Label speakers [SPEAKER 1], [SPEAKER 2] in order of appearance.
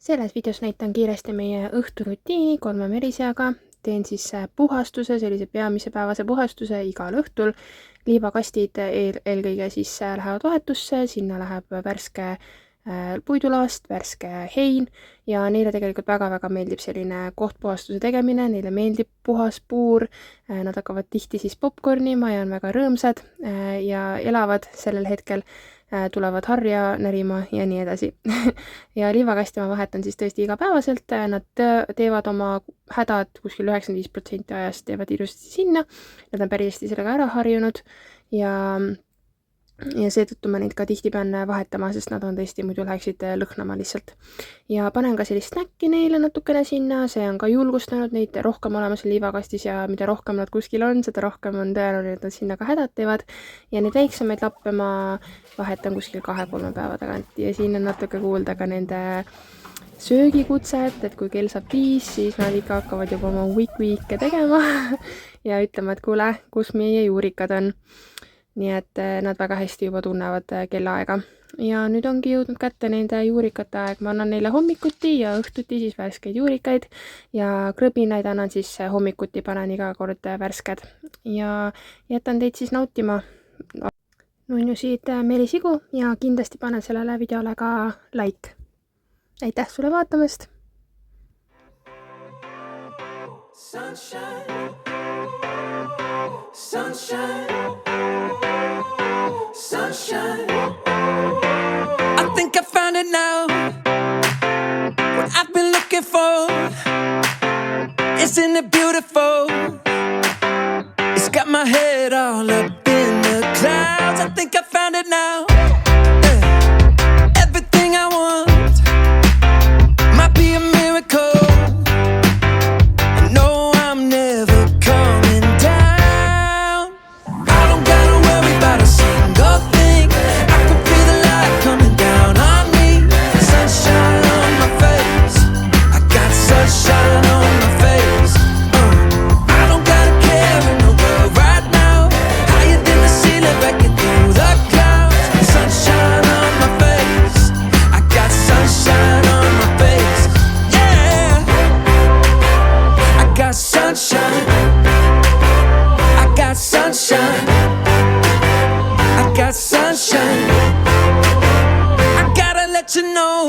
[SPEAKER 1] Selles videos näitan kiiresti meie õhturutiini 3 meriseaga. Teen siis puhastuse, sellise peamise päevase puhastuse igal õhtul. Liivakastid eelkõige siis lähevad vahetusse, sinna läheb värske puidulaast, värske hein ja neile tegelikult väga meeldib selline kohtpuhastuse tegemine, neile meeldib puhas puur, nad hakkavad tihti siis popcornima ja on väga rõõmsad ja elavad sellel hetkel, tulevad harja närima ja nii edasi. Ja liivakasti ma vahetan siis tõesti igapäevaselt, nad teevad oma hädad kuskil 95% ajast, teevad ilusasti sinna, nad on päris hästi sellega ära harjunud ja seetõttu ma neid ka tihti pean vahetama, sest nad on tõesti muidu läheksid lõhnama lihtsalt. Ja panen ka sellist snäkki neile natukene sinna, see on ka julgustanud neid rohkem olema seal liivakastis ja mida rohkem nad kuskil on, seda rohkem on tõenäoline, et nad sinna ka hädad teevad. Ja neid väiksemaid lappe ma vahetan kuskil 2-3 päeva tagant ja siin on natuke kuulda ka nende söögikutset, et kui kell saab 5, siis nad ikka hakkavad juba oma wik-wiike tegema ja ütlema, et kuule, kus meie juurikad on. Nii et nad väga hästi juba tunnevad kellaaega. Ja nüüd ongi jõudnud kätte nende juurikate aeg. Ma annan neile hommikuti ja õhtuti siis värskeid juurikaid ja krõbinaid annan siis hommikuti, panen iga kord värsked. Ja jätan teid siis nautima nunnusid merisigu ja kindlasti panen sellele videole ka like. Aitäh sulle vaatamast! Sunshine, sunshine. Sunshine. I think I found it now. What I've been looking for. Isn't it beautiful? It's got my head all up in the clouds. I think I found it now. Everything I want might be a miracle. I know I'm never coming down. I don't gotta worry about a single thing. I can feel the light coming down on me. Sunshine on my face. I got sunshine on my face. I don't gotta care in the world right now. Higher than the ceiling, breaking through the clouds. Sunshine on my face. I got sunshine on my face. Yeah, I got sunshine. I got sunshine. I got sunshine. I gotta let you know